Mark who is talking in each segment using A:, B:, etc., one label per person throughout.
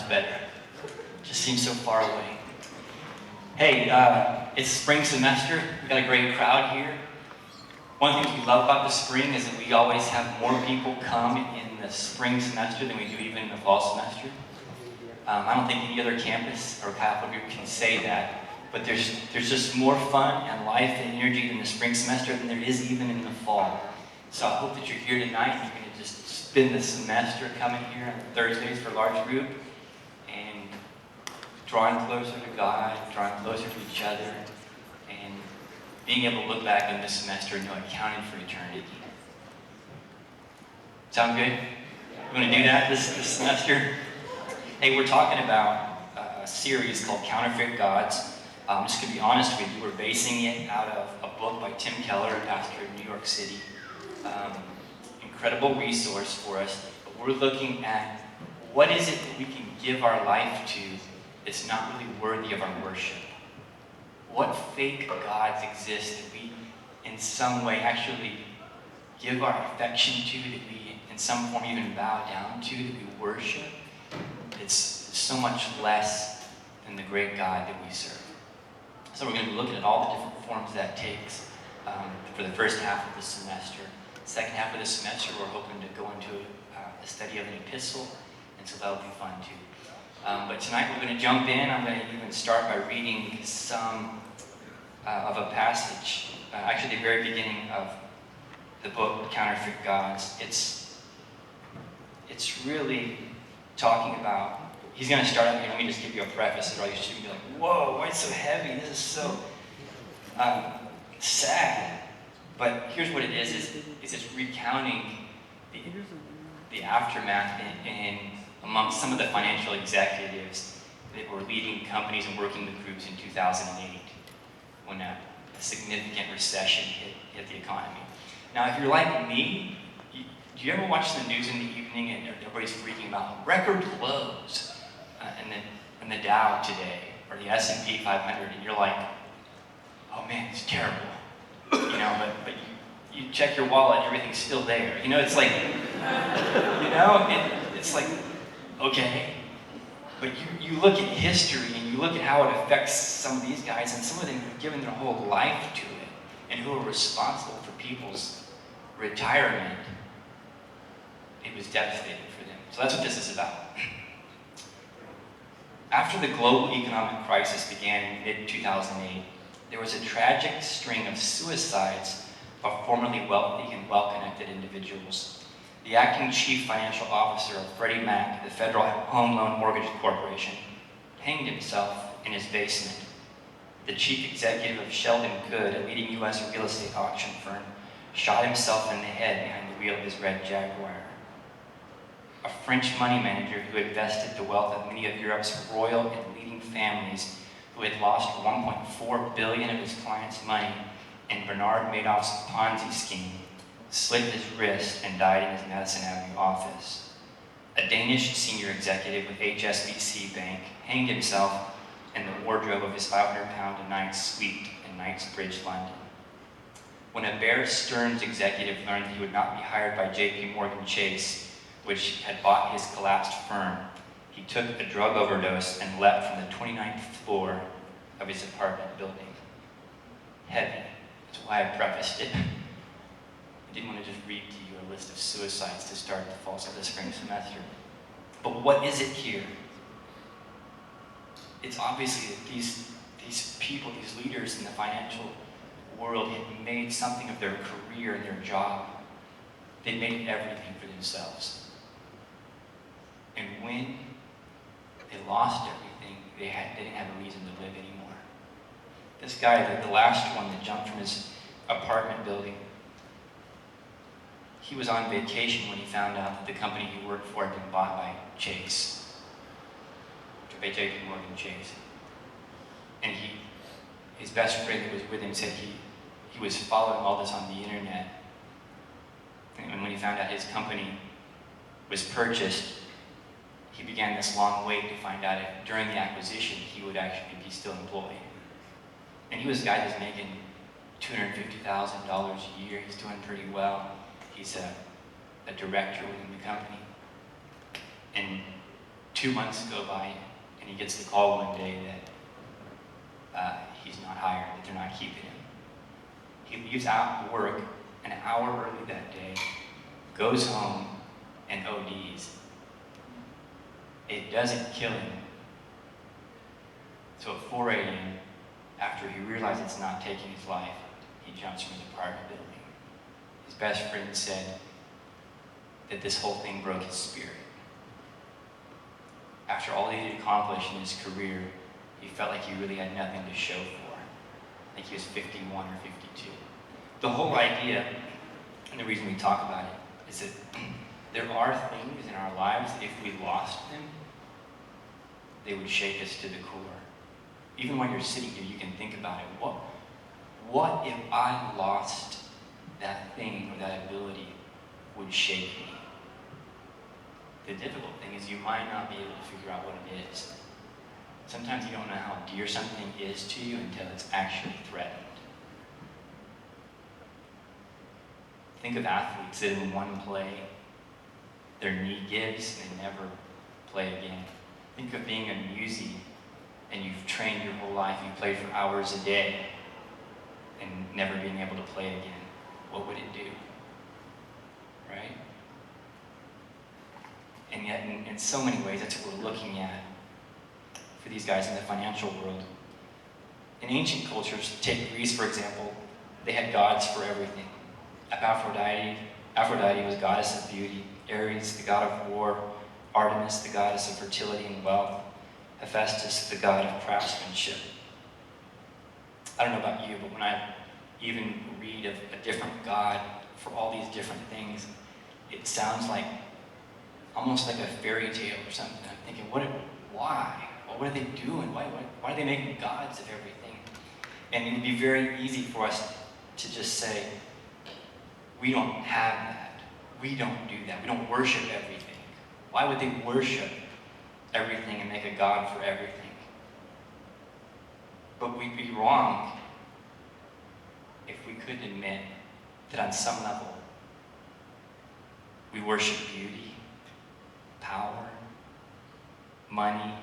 A: much better. It just seems so far away. Hey, it's spring semester. We've got a great crowd here. One thing we love about the spring is that we always have more people come in the spring semester than we do even in the fall semester. I don't think any other campus or Catholic group can say that, but there's just more fun and life and energy in the spring semester than there is even in the fall. So I hope that you're here tonight. You're going to just spend the semester coming here on Thursdays for large group and drawing closer to God, drawing closer to each other, and being able to look back on this semester and know it counted for eternity. Sound good? You want to do that this semester? Hey, we're talking about a series called Counterfeit Gods. I'm just going to be honest with you, we're basing it out of a book by Tim Keller, a pastor in New York City. Incredible resource for us, but we're looking at what is it that we can give our life to that's not really worthy of our worship. What fake gods exist that we in some way actually give our affection to, that we in some form even bow down to, that we worship? It's so much less than the great God that we serve. So we're going to be looking at all the different forms that takes for the first half of the semester. Second half of the semester, we're hoping to go into a study of an epistle, and so that'll be fun too. But tonight we're going to jump in. I'm going to even start by reading some of a passage, actually the very beginning of the book, Counterfeit Gods. It's really talking about, he's going to start out here. Let me just give you a preface, or you should be like, whoa, why it's so heavy? This is so sad. But here's what it is it's recounting the aftermath in amongst some of the financial executives that were leading companies and working with groups in 2008 when a significant recession hit the economy. Now, if you're like me, do you ever watch the news in the evening and everybody's freaking about record lows in the Dow today or the S&P 500, and you're like, oh man, it's terrible. You know, but you check your wallet and everything's still there. You know, it's like, it's like, okay. But you look at history and you look at how it affects some of these guys, and some of them have given their whole life to it, and who are responsible for people's retirement. It was devastating for them. So that's what this is about. After the global economic crisis began in mid-2008, there was a tragic string of suicides of formerly wealthy and well-connected individuals. The acting chief financial officer of Freddie Mac, the Federal Home Loan Mortgage Corporation, hanged himself in his basement. The chief executive of Sheldon Good, a leading U.S. real estate auction firm, shot himself in the head behind the wheel of his red Jaguar. A French money manager who invested the wealth of many of Europe's royal and leading families, who had lost $1.4 billion of his clients' money in Bernard Madoff's Ponzi scheme, slit his wrist and died in his Madison Avenue office. A Danish senior executive with HSBC Bank hanged himself in the wardrobe of his 500-pound a night suite in Knightsbridge, London. When a Bear Stearns executive learned that he would not be hired by JP Morgan Chase, which had bought his collapsed firm, he took a drug overdose and leapt from the 29th floor of his apartment building. Heavy. That's why I prefaced it. I didn't want to just read to you a list of suicides to start the fall of the spring semester. But what is it here? It's obviously that these people, these leaders in the financial world had made something of their career and their job. They made everything for themselves. And when they lost everything, they didn't have a reason to live anymore. This guy, the last one that jumped from his apartment building, he was on vacation when he found out that the company he worked for had been bought by Chase, by JP Morgan Chase. And his best friend that was with him said he was following all this on the internet. And when he found out his company was purchased, he began this long wait to find out if during the acquisition he would actually be still employed. And he was a guy who's making $250,000 a year. He's doing pretty well. He's a director within the company. And 2 months go by, and he gets the call one day that he's not hired, that they're not keeping him. He leaves out work an hour early that day, goes home, and ODs. It doesn't kill him. So at 4 a.m., after he realizes it's not taking his life, he jumps from his apartment building. His best friend said that this whole thing broke his spirit. After all he had accomplished in his career, he felt like he really had nothing to show for. I think he was 51 or 52. The whole idea, and the reason we talk about it, is that there are things in our lives that if we lost them, they would shake us to the core. Even while you're sitting here, you can think about it. What if I lost that thing or that ability would shake me? The difficult thing is you might not be able to figure out what it is. Sometimes you don't know how dear something is to you until it's actually threatened. Think of athletes that in one play, their knee gives and they never play again. Think of being a musician and you've trained your whole life, you played for hours a day and never being able to play again. What would it do? Right? And yet, in so many ways, that's what we're looking at for these guys in the financial world. In ancient cultures, take Greece for example, they had gods for everything. Aphrodite was goddess of beauty, Ares, the god of war, Artemis, the goddess of fertility and wealth, Hephaestus, the god of craftsmanship. I don't know about you, but when I even read of a different god for all these different things, it sounds like almost like a fairy tale or something. I'm thinking, why? What are they doing? Why are they making gods of everything? And it would be very easy for us to just say, we don't have that. We don't do that. We don't worship everything. Why would they worship everything and make a god for everything? But we'd be wrong if we couldn't admit that on some level we worship beauty, power, money,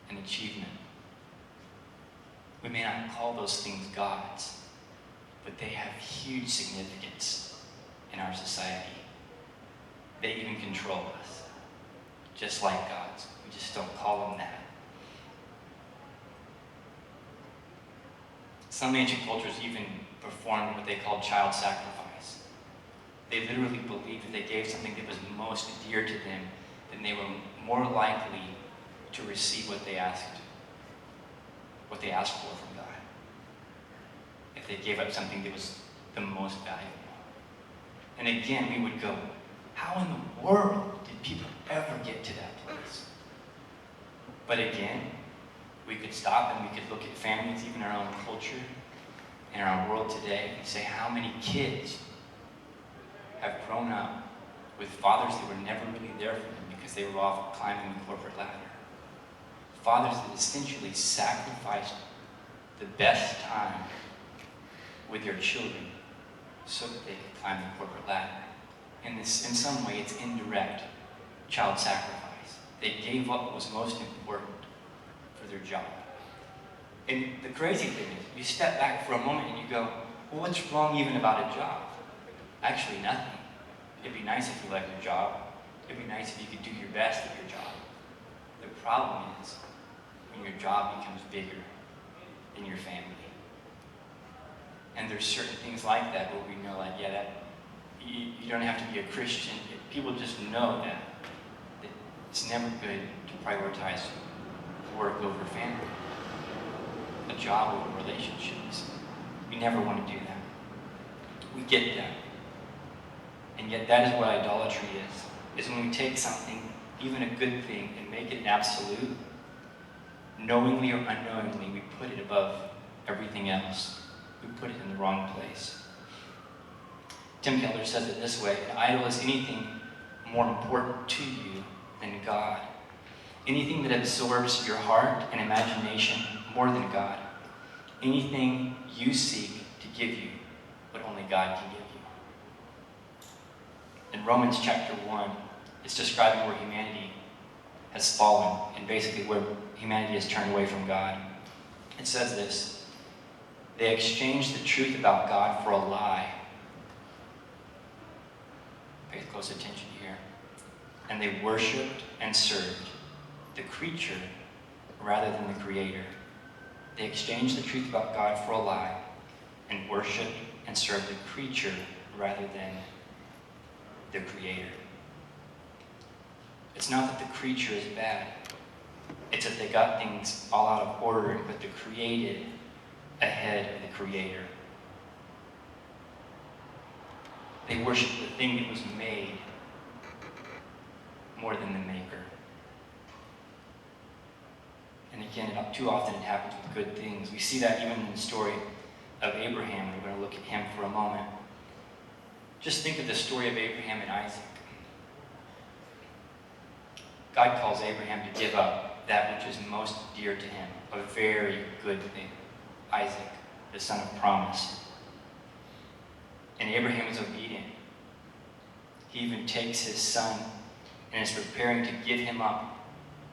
A: and achievement. We may not call those things gods, but they have huge significance in our society. They even control us, just like gods. We just don't call them that. Some ancient cultures even performed what they called child sacrifice. They literally believed that they gave something that was most dear to them, then they were more likely to receive what they asked for from God. If they gave up something that was the most valuable. And again, we would go, how in the world did people ever get to that place? But again, we could stop and we could look at families, even our own culture, in our world today, and say how many kids have grown up with fathers that were never really there for them because they were off climbing the corporate ladder. Fathers that essentially sacrificed the best time with their children so that they could climb the corporate ladder. In some way, it's indirect child sacrifice. They gave up what was most important for their job. And the crazy thing is, you step back for a moment and you go, well, what's wrong even about a job? Actually, nothing. It'd be nice if you liked your job. It'd be nice if you could do your best at your job. The problem is when your job becomes bigger than your family. And there's certain things like that where we know, like, yeah, that you don't have to be a Christian. People just know that it's never good to prioritize work over family, a job over relationships. We never want to do that. We get that. And yet that is what idolatry is when we take something, even a good thing, and make it an absolute. Knowingly or unknowingly, we put it above everything else. We put it in the wrong place. Tim Keller says it this way: an idol is anything more important to you than God. Anything that absorbs your heart and imagination more than God. Anything you seek to give you what only God can give you. In Romans chapter 1, it's describing where humanity has fallen, and basically where humanity has turned away from God. It says this: they exchanged the truth about God for a lie. Pay close attention here. And they worshipped and served the creature rather than the Creator. They exchanged the truth about God for a lie and worshipped and served the creature rather than the Creator. It's not that the creature is bad. It's that they got things all out of order and put the created ahead of the Creator. They worship the thing that was made more than the Maker. And again, too often it happens with good things. We see that even in the story of Abraham. We're going to look at him for a moment. Just think of the story of Abraham and Isaac. God calls Abraham to give up that which is most dear to him, a very good thing, Isaac, the son of promise. And Abraham is obedient. He even takes his son and is preparing to give him up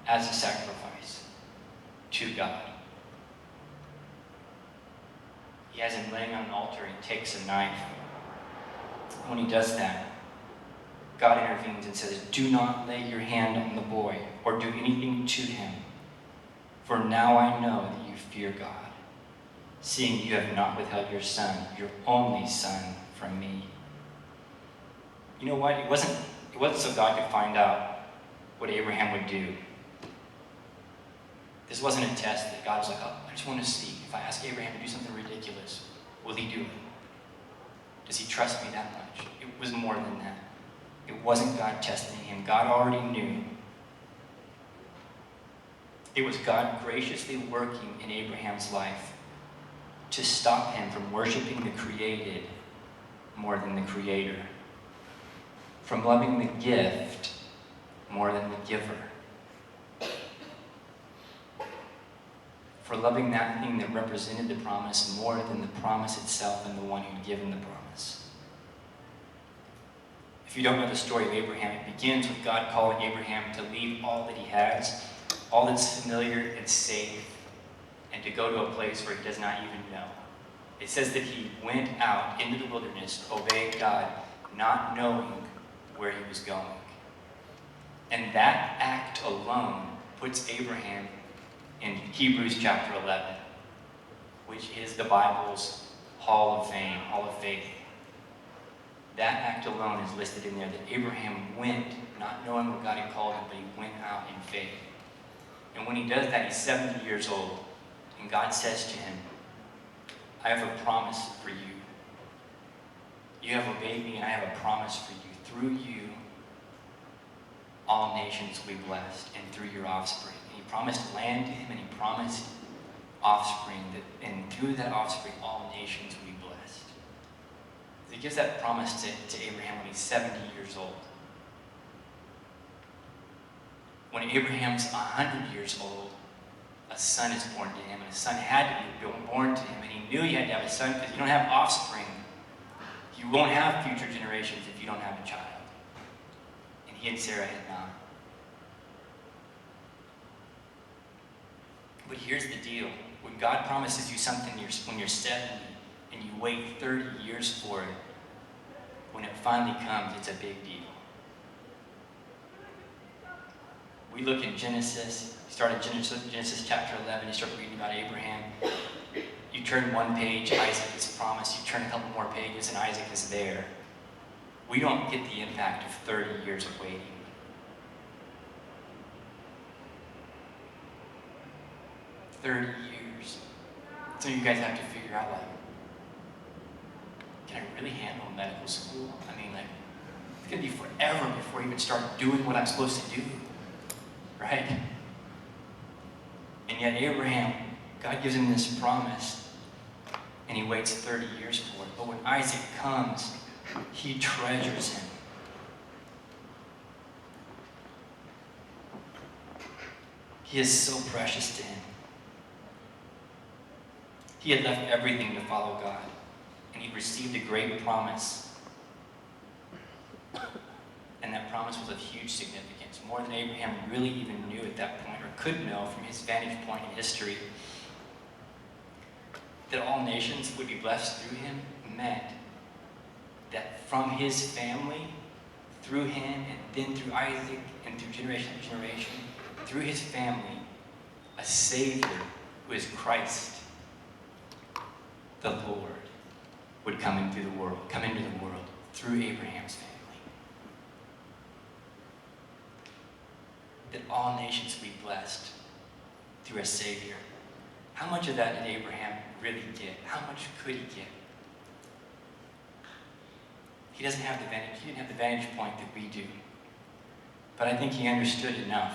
A: as a sacrifice to God. He has him laying on an altar and takes a knife. When he does that, God intervenes and says, "Do not lay your hand on the boy or do anything to him, for now I know that you fear God, seeing you have not withheld your son, your only son, from me." You know what? It wasn't so God could find out what Abraham would do. This wasn't a test that God was like, "Oh, I just want to see. If I ask Abraham to do something ridiculous, will he do it? Does he trust me that much?" It was more than that. It wasn't God testing him. God already knew. It was God graciously working in Abraham's life to stop him from worshiping the created more than the Creator, from loving the gift more than the giver, for loving that thing that represented the promise more than the promise itself and the one who'd given the promise. If you don't know the story of Abraham, it begins with God calling Abraham to leave all that he has, all that's familiar and safe, and to go to a place where he does not even know. It says that he went out into the wilderness, obeying God, not knowing where he was going. And that act alone puts Abraham in Hebrews chapter 11, which is the Bible's Hall of Fame, Hall of Faith. That act alone is listed in there, that Abraham went, not knowing what God had called him, but he went out in faith. And when he does that, he's 70 years old. And God says to him, "I have a promise for you. You have obeyed me, and I have a promise for you. Through you, all nations will be blessed, and through your offspring." And he promised land to him, and he promised offspring, and through that offspring, all nations will be blessed. He gives that promise to Abraham when he's 70 years old. When Abraham's 100 years old, a son is born to him, and a son had to be born to him, and he knew he had to have a son because you don't have offspring. You won't have future generations if you don't have a child. And he and Sarah had not. But here's the deal. When God promises you something when you're 70 and you wait 30 years for it, when it finally comes, it's a big deal. We look in Genesis. You start in Genesis chapter 11. You start reading about Abraham. You turn one page, Isaac is promised. You turn a couple more pages, and Isaac is there. We don't get the impact of 30 years of waiting. Years. So you guys have to figure out, like, can I really handle medical school? I mean, like, it's going to be forever before I even start doing what I'm supposed to do. Right? And yet Abraham, God gives him this promise, and he waits 30 years for it. But when Isaac comes, he treasures him. He is so precious to him. He had left everything to follow God, and he received a great promise. And that promise was of huge significance, more than Abraham really even knew at that point, or could know from his vantage point in history. That all nations would be blessed through him meant that from his family, through him, and then through Isaac, and through generation after generation, through his family, a Savior who is Christ, the Lord, would come into the world through Abraham's family. That all nations would be blessed through a Savior. How much of that did Abraham really get? How much could he get? He didn't have the vantage point that we do. But I think he understood enough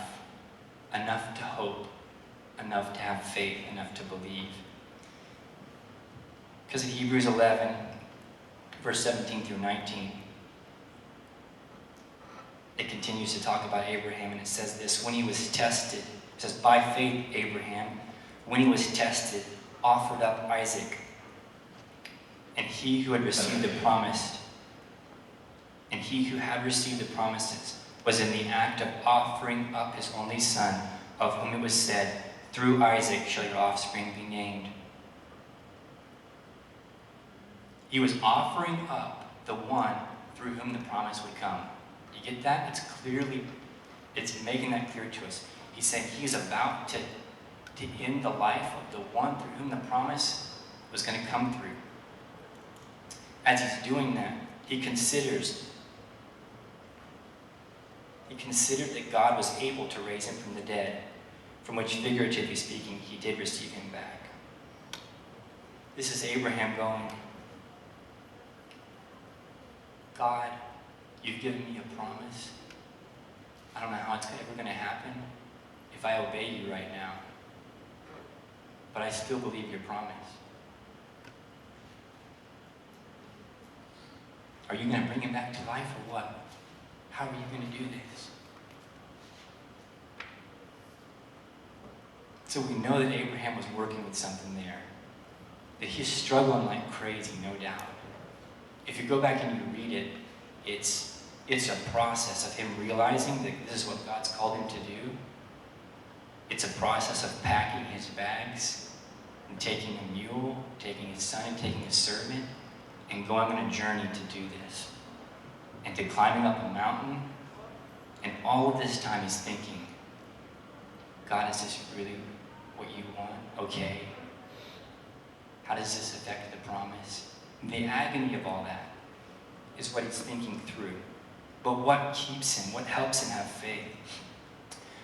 A: to hope, enough to have faith, enough to believe. Because in Hebrews 11, verse 17 through 19, it continues to talk about Abraham, and it says this: when he was tested, it says, by faith Abraham, when he was tested, offered up Isaac. And he who had received the promise, was in the act of offering up his only son, of whom it was said, through Isaac shall your offspring be named. He was offering up the one through whom the promise would come. You get that? It's making that clear to us. He's saying he's about to end the life of the one through whom the promise was going to come through. As he's doing that, he considered that God was able to raise him from the dead, from which, figuratively speaking, he did receive him back. This is Abraham going, God, you've given me a promise. I don't know how it's ever going to happen if I obey you right now, but I still believe your promise. Are you going to bring him back to life or what? How are you going to do this? So we know that Abraham was working with something there, that he's struggling like crazy, no doubt. If you go back and you read it, it's a process of him realizing that this is what God's called him to do. It's a process of packing his bags and taking a mule, taking his son, and taking a servant, and going on a journey to do this. And to climbing up a mountain, and all of this time he's thinking, God, is this really what you want? Okay. How does this affect the promise? And the agony of all that is what he's thinking through. But what keeps him? What helps him have faith?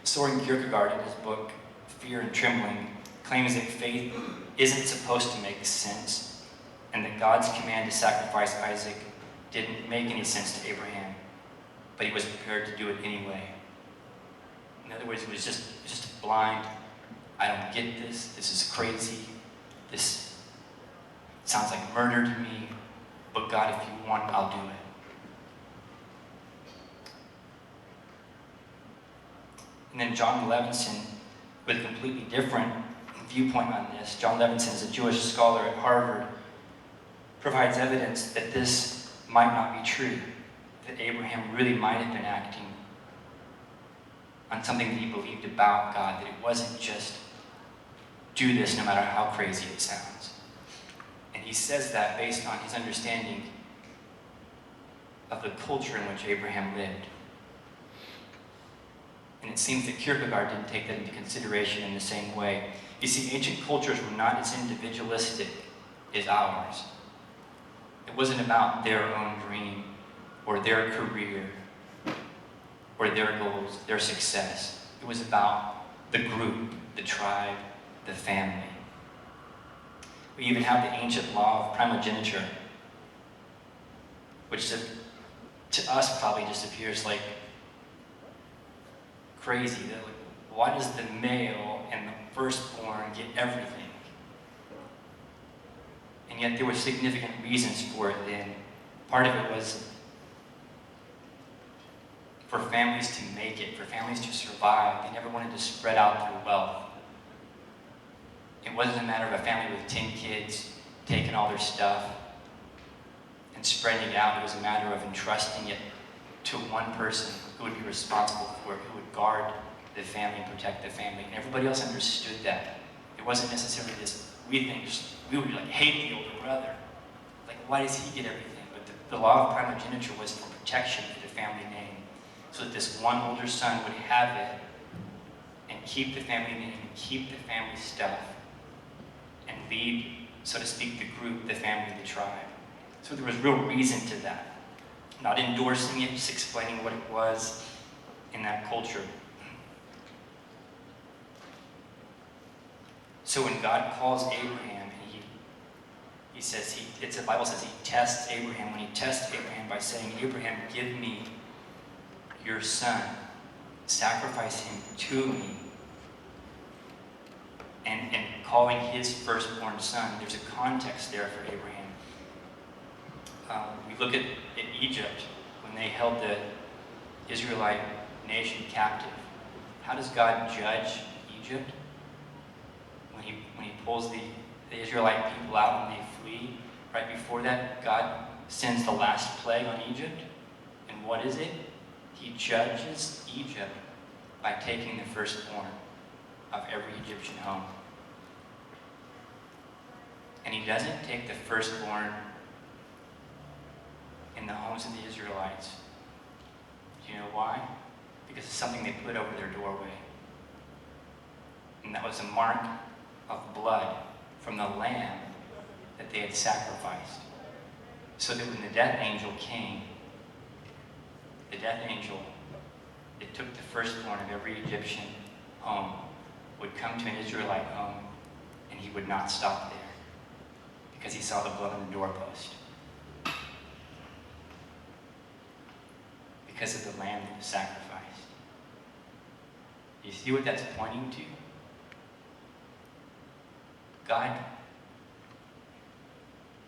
A: Soren Kierkegaard, in his book, Fear and Trembling, claims that faith isn't supposed to make sense, and that God's command to sacrifice Isaac didn't make any sense to Abraham, but he was prepared to do it anyway. In other words, it was just blind, I don't get this, this is crazy, this sounds like murder to me, but God, if you want, I'll do it. And then John Levinson, with a completely different viewpoint on this, John Levinson is a Jewish scholar at Harvard, provides evidence that this might not be true, that Abraham really might have been acting on something that he believed about God, that it wasn't just do this no matter how crazy it sounds. And he says that based on his understanding of the culture in which Abraham lived. And it seems that Kierkegaard didn't take that into consideration in the same way. You see, ancient cultures were not as individualistic as ours. It wasn't about their own dream or their career or their goals, their success. It was about the group, the tribe, the family. We even have the ancient law of primogeniture, which to us probably just appears like crazy. That like, why does the male and the firstborn get everything? And yet there were significant reasons for it then. Part of it was for families to make it, for families to survive. They never wanted to spread out their wealth. It wasn't a matter of a family with 10 kids taking all their stuff and spreading it out. It was a matter of entrusting it to one person who would be responsible for it, who would guard the family and protect the family. And everybody else understood that. It wasn't necessarily this, we would like hate the older brother. Like, why does he get everything? But the law of primogeniture was for protection for the family name. So that this one older son would have it and keep the family name and keep the family stuff and lead, so to speak, the group, the family, the tribe. So there was real reason to that. Not endorsing it, just explaining what it was in that culture. So when God calls Abraham, he says, the Bible says he tests Abraham. When he tests Abraham by saying, Abraham, give me your son, sacrifice him to me, and calling his firstborn son, there's a context there for Abraham. We look at Egypt, when they held the Israelite nation captive. How does God judge Egypt? When he pulls the Israelite people out and they flee, right before that, God sends the last plague on Egypt. And what is it? He judges Egypt by taking the firstborn of every Egyptian home. And he doesn't take the firstborn in the homes of the Israelites. Do you know why? Because it's something they put over their doorway. And that was a mark of blood from the lamb that they had sacrificed. So that when the death angel came, the death angel, it took the firstborn of every Egyptian home, would come to an Israelite home, and he would not stop there because he saw the blood on the doorpost. Because of the lamb that was sacrificed. You see what that's pointing to? God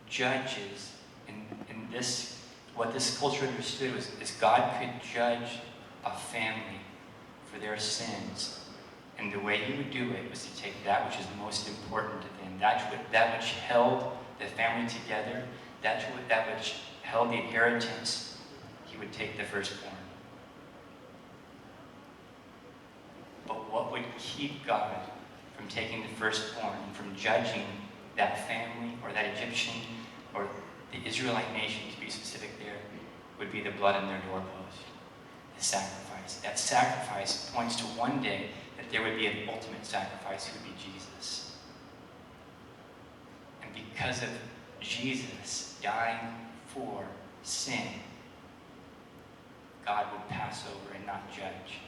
A: judges in this, what this culture understood was God could judge a family for their sins. And the way he would do it was to take that which is most important to them, that which held the family together, that which held the inheritance. He would take the firstborn. But what would keep God from taking the firstborn and from judging that family or that Egyptian or the Israelite nation, to be specific there, would be the blood on their doorpost, the sacrifice. That sacrifice points to one day that there would be an ultimate sacrifice who would be Jesus. And because of Jesus dying for sin, God would pass over and not judge.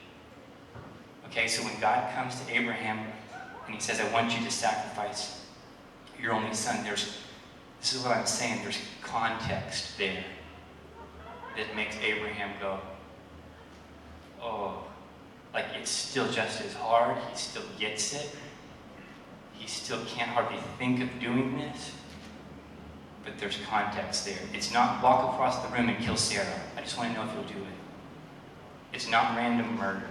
A: Okay, so when God comes to Abraham and he says, I want you to sacrifice your only son, this is what I'm saying, there's context there that makes Abraham go, oh, like it's still just as hard, he still gets it, he still can't hardly think of doing this, but there's context there. It's not walk across the room and kill Sarah. I just want to know if you'll do it. It's not random murder.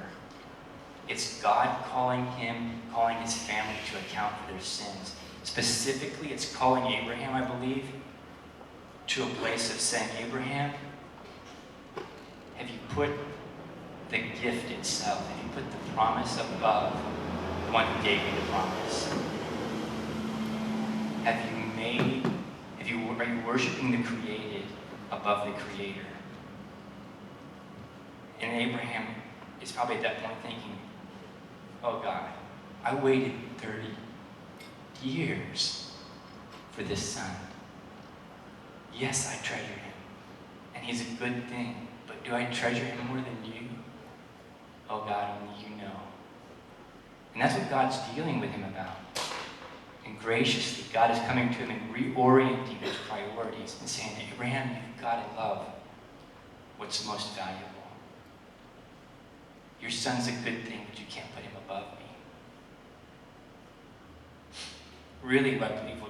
A: It's God calling his family to account for their sins. Specifically, it's calling Abraham, I believe, to a place of saying, Abraham, have you put the gift itself, have you put the promise above the one who gave you the promise? Are you worshiping the created above the creator? And Abraham is probably at that point thinking, oh God, I waited 30 years for this son. Yes, I treasure him, and he's a good thing, but do I treasure him more than you? Oh God, only you know. And that's what God's dealing with him about. And graciously, God is coming to him and reorienting his priorities and saying, Abraham, you've got to love what's most valuable. Your son's a good thing, but you can't put him above me. Really, I believe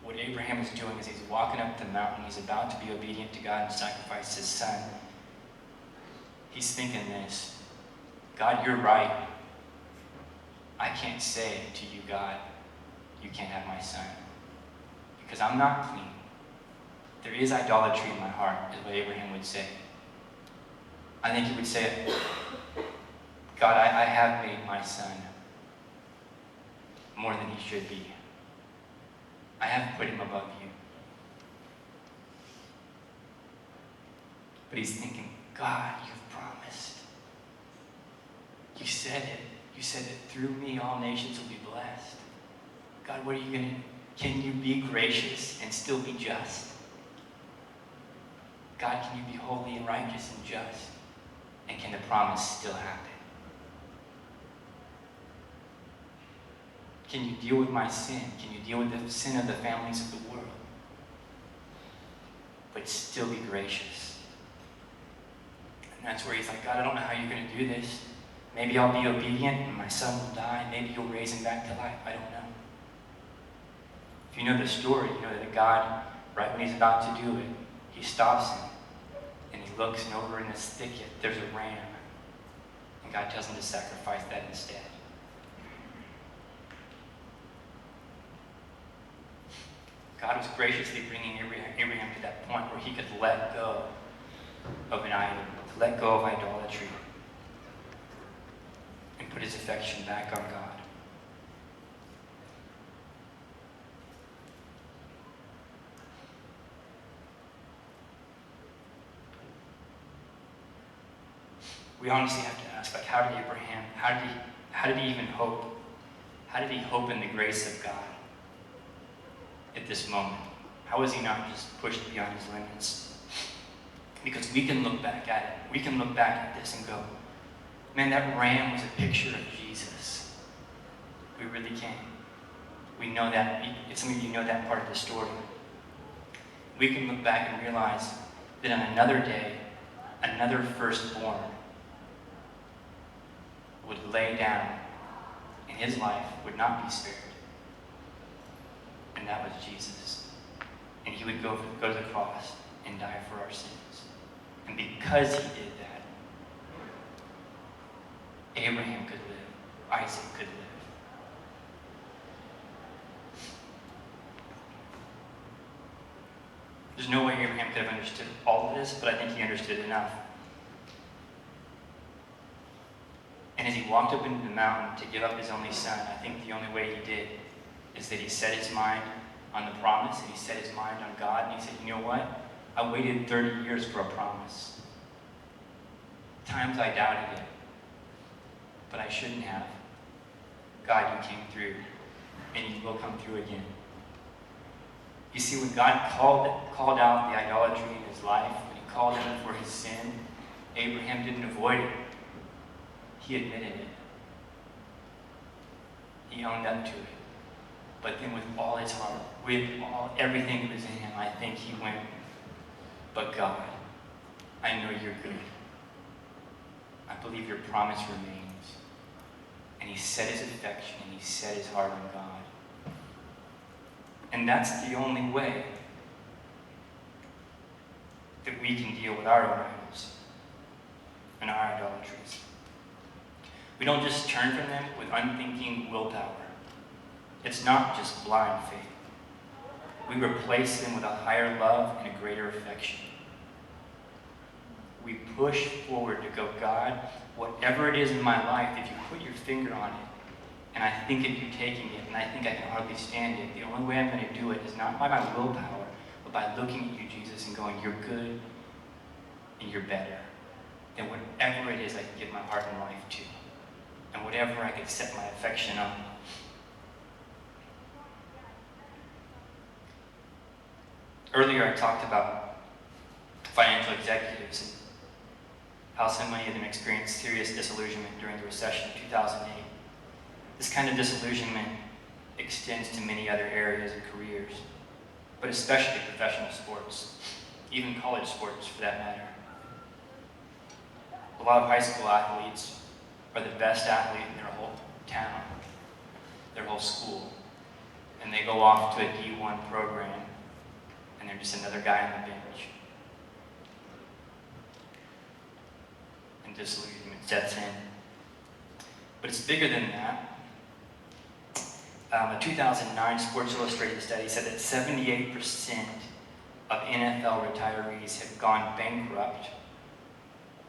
A: what Abraham is doing is he's walking up the mountain. He's about to be obedient to God and sacrifice his son. He's thinking this, God, you're right. I can't say to you, God, you can't have my son, because I'm not clean. There is idolatry in my heart, is what Abraham would say. I think he would say, God, I have made my son more than he should be. I have put him above you. But he's thinking, God, you've promised. You said it. You said that through me all nations will be blessed. God, what are you going to do? Can you be gracious and still be just? God, can you be holy and righteous and just? And can the promise still happen? Can you deal with my sin? Can you deal with the sin of the families of the world? But still be gracious. And that's where he's like, God, I don't know how you're going to do this. Maybe I'll be obedient and my son will die. Maybe you'll raise him back to life. I don't know. If you know the story, you know that God, right when he's about to do it, he stops him and he looks, and over in this thicket, there's a ram. And God tells him to sacrifice that instead. God was graciously bringing Abraham to that point where he could let go of an idol, to let go of idolatry, and put his affection back on God. We honestly have to ask, like, how did he even hope? How did he hope in the grace of God at this moment? How was he not just pushed beyond his limits? Because we can look back at it. We can look back at this and go, man, that ram was a picture of Jesus. We really can. We know that. If some of you know that part of the story. We can look back and realize that on another day, another firstborn would lay down, and his life would not be spared. And that was Jesus. And he would go to the cross and die for our sins. And because he did that, Abraham could live, Isaac could live. There's no way Abraham could have understood all of this, but I think he understood enough. And as he walked up into the mountain to give up his only son, I think the only way he did is that he set his mind on the promise, and he set his mind on God, and he said, you know what? I waited 30 years for a promise. Times I doubted it, but I shouldn't have. God, you came through, and you will come through again. You see, when God called out the idolatry in his life, when he called him for his sin, Abraham didn't avoid it. He admitted it. He owned up to it. But then with all his heart, with everything that was in him, I think he went, but God, I know you're good. I believe your promise remains. And he set his affection and he set his heart on God. And that's the only way that we can deal with our own idols and our idolatries. We don't just turn from them with unthinking willpower. It's not just blind faith. We replace them with a higher love and a greater affection. We push forward to go, God, whatever it is in my life, if you put your finger on it, and I think of you taking it, and I think I can hardly stand it, the only way I'm going to do it is not by my willpower, but by looking at you, Jesus, and going, you're good, and you're better than whatever it is I can give my heart and life to, and whatever I can set my affection on. Earlier I talked about financial executives and how so many of them experienced serious disillusionment during the recession of 2008. This kind of disillusionment extends to many other areas and careers, but especially professional sports, even college sports for that matter. A lot of high school athletes are the best athlete in their whole town, their whole school, and they go off to a D1 program, and they're just another guy on the bench. And disillusionment sets in. But it's bigger than that. A 2009 Sports Illustrated study said that 78% of NFL retirees have gone bankrupt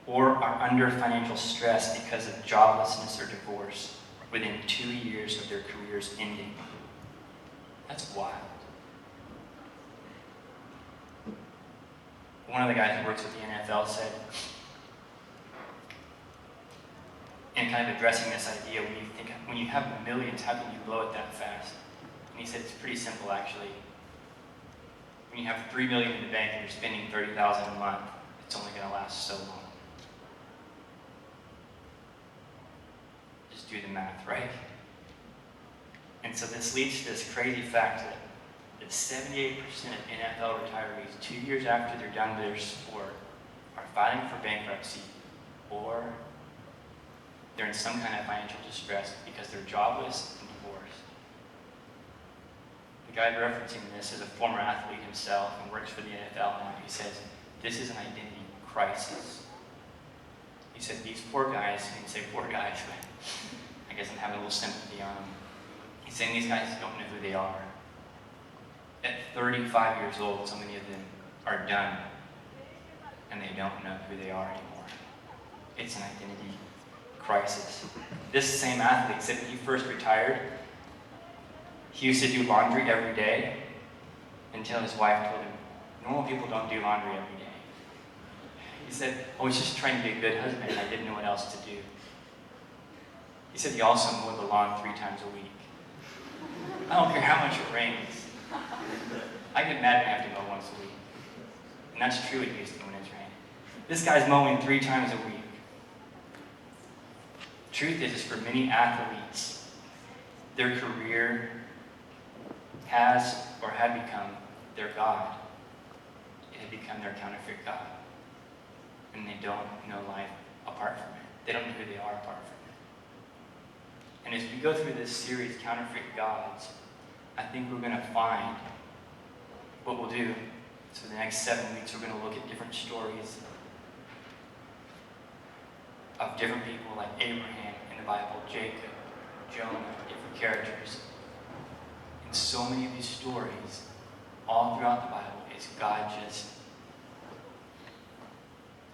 A: or are under financial stress because of joblessness or divorce within 2 years of their careers ending. That's wild. One of the guys who works with the NFL said, and kind of addressing this idea, when you have millions, how can you blow it that fast? And he said it's pretty simple actually. When you have $3 million in the bank and you're spending $30,000 a month, it's only going to last so long. Just do the math, right? And so this leads to this crazy fact that 78% of NFL retirees, 2 years after they're done with their sport, are filing for bankruptcy, or they're in some kind of financial distress because they're jobless and divorced. The guy referencing this is a former athlete himself and works for the NFL now. He says, this is an identity crisis. He said, these poor guys, and you say poor guys, but I guess I'm having a little sympathy on them. He's saying these guys don't know who they are. At 35 years old, so many of them are done, and they don't know who they are anymore. It's an identity crisis. This same athlete said when he first retired, he used to do laundry every day until his wife told him, normal people don't do laundry every day. He said, I was just trying to be a good husband and I didn't know what else to do. He said he also mowed the lawn 3 times a week. I don't care how much it rains. I get mad when I have to mow once a week. And that's true in Houston when it's raining. This guy's mowing 3 times a week. Truth is for many athletes, their career has or had become their God. It had become their counterfeit God. And they don't know life apart from it. They don't know who they are apart from it. And as we go through this series, Counterfeit Gods, I think we're going to find what we'll do. So the next 7 weeks, we're going to look at different stories of different people like Abraham in the Bible, Jacob, Jonah, different characters. And so many of these stories, all throughout the Bible, is God just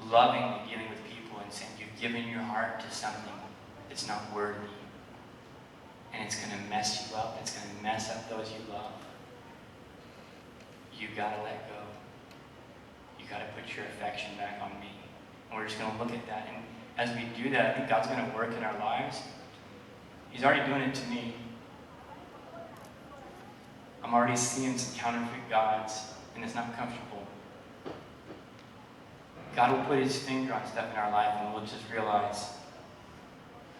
A: lovingly dealing with people and saying, you've given your heart to something that's not worthy. And it's going to mess you up. It's going to mess up those you love. You got to let go. You got to put your affection back on me. And we're just going to look at that. And as we do that, I think God's going to work in our lives. He's already doing it to me. I'm already seeing some counterfeit gods, and it's not comfortable. God will put his finger on stuff in our life, and we'll just realize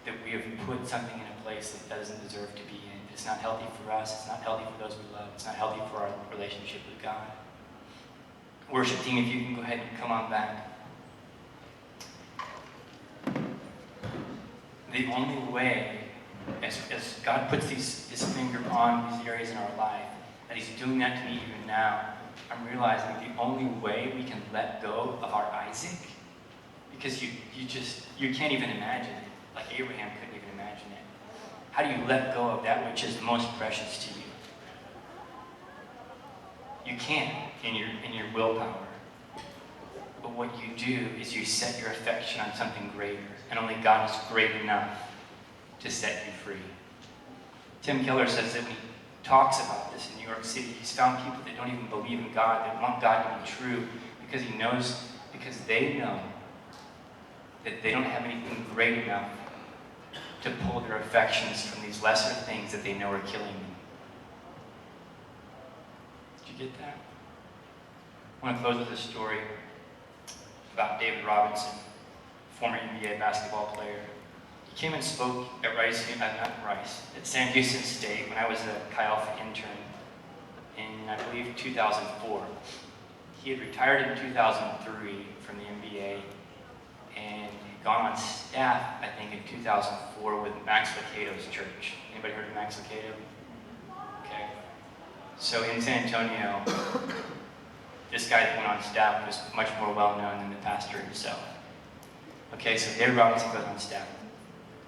A: that we have put something in a place that doesn't deserve to be in. It's not healthy for us. It's not healthy for those we love. It's not healthy for our relationship with God. Worship team, if you can go ahead and come on back. The only way, as God puts his finger on these areas in our life, and he's doing that to me even now, I'm realizing the only way we can let go of our Isaac, because you can't even imagine it. Like Abraham couldn't even imagine it. How do you let go of that which is most precious to you? You can't in your willpower. But what you do is you set your affection on something greater, and only God is great enough to set you free. Tim Keller says that when he talks about this in New York City, he's found people that don't even believe in God, that want God to be true, because they know that they don't have anything great enough to pull their affections from these lesser things that they know are killing them. Did you get that? I want to close with a story about David Robinson, former NBA basketball player. He came and spoke at at Sam Houston State when I was a Chi Alpha intern in, I believe, 2004. He had retired in 2003 from the NBA and gone on staff, I think, in 2004 with Max Lucado's church. Anybody heard of Max Lucado? Okay. So in San Antonio, this guy that went on staff was much more well-known than the pastor himself. Okay, so David Robinson goes on staff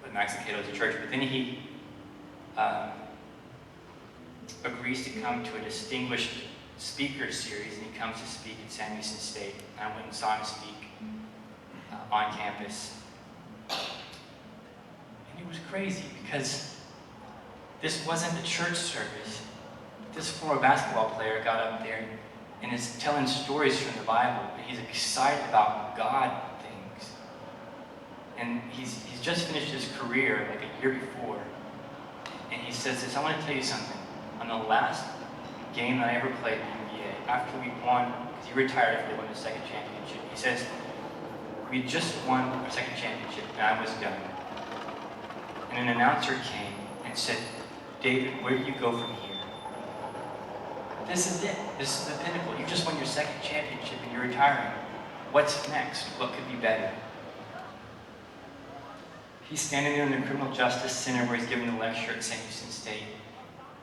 A: with Max Lucado's church, but then he agrees to come to a distinguished speaker series, and he comes to speak at Sam Houston State. And I went and saw him speak. on campus. And it was crazy because this wasn't a church service. This former basketball player got up there and is telling stories from the Bible. He's excited about God things. And he's just finished his career like a year before. And he says this, I want to tell you something. On the last game that I ever played in the NBA, after we won, because he retired after they won the second championship, he says, we just won our second championship and I was done. And an announcer came and said, David, where do you go from here? This is it. This is the pinnacle. You just won your second championship and you're retiring. What's next? What could be better? He's standing there in the criminal justice center where he's giving the lecture at St. Houston State.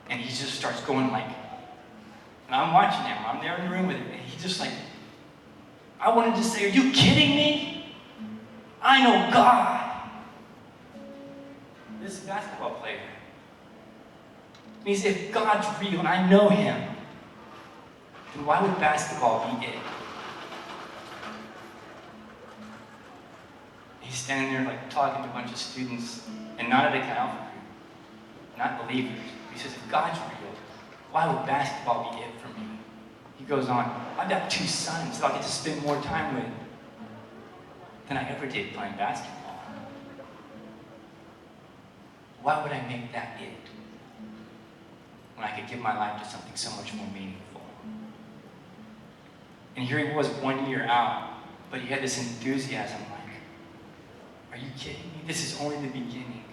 A: And he just starts going like, and I'm watching him. I'm there in the room with him. And he's just like, I wanted to say, are you kidding me? I know God. This is a basketball player. Means if God's real and I know him, then why would basketball be it? He's standing there like talking to a bunch of students and not at a counterfeit group, not believers. He says, if God's real, why would basketball be it for me? He goes on, I've got 2 sons that I get to spend more time with than I ever did playing basketball. Why would I make that it when I could give my life to something so much more meaningful? And here he was 1 year out, but he had this enthusiasm like, are you kidding me? This is only the beginning.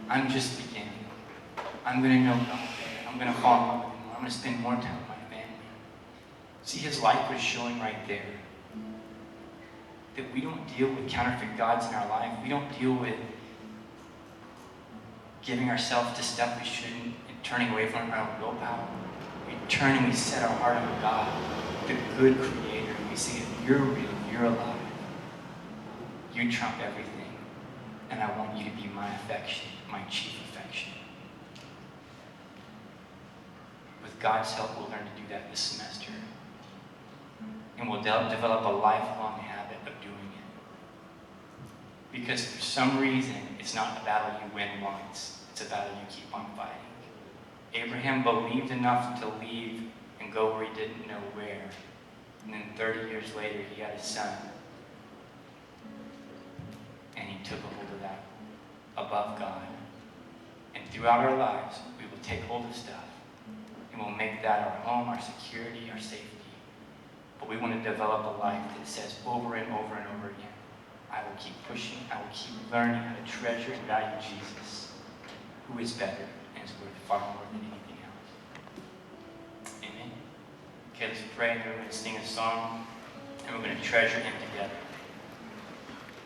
A: I'm just beginning. I'm going to know God better. I'm going to fall in love with him. I'm going to spend more time with my family. See, his life was showing right there that we don't deal with counterfeit gods in our life. We don't deal with giving ourselves to stuff we shouldn't and turning away from our own willpower. We turn and we set our heart on God, the good creator, and we say, if you're real, you're alive. You trump everything, and I want you to be my affection, my chief affection. With God's help, we'll learn to do that this semester. And we'll develop a lifelong habit of doing it. Because for some reason, it's not a battle you win once. It's a battle you keep on fighting. Abraham believed enough to leave and go where he didn't know where. And then 30 years later, he had a son. And he took a hold of that above God. And throughout our lives, we will take hold of stuff. And we'll make that our home, our security, our safety. But we want to develop a life that says over and over and over again, I will keep pushing, I will keep learning how to treasure and value Jesus, who is better and is worth far more than anything else. Amen? Okay, let's pray, and we're going to sing a song, and we're going to treasure him together.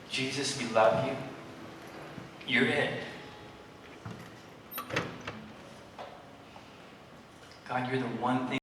A: Jesus, we love you. You're it. God, you're the one thing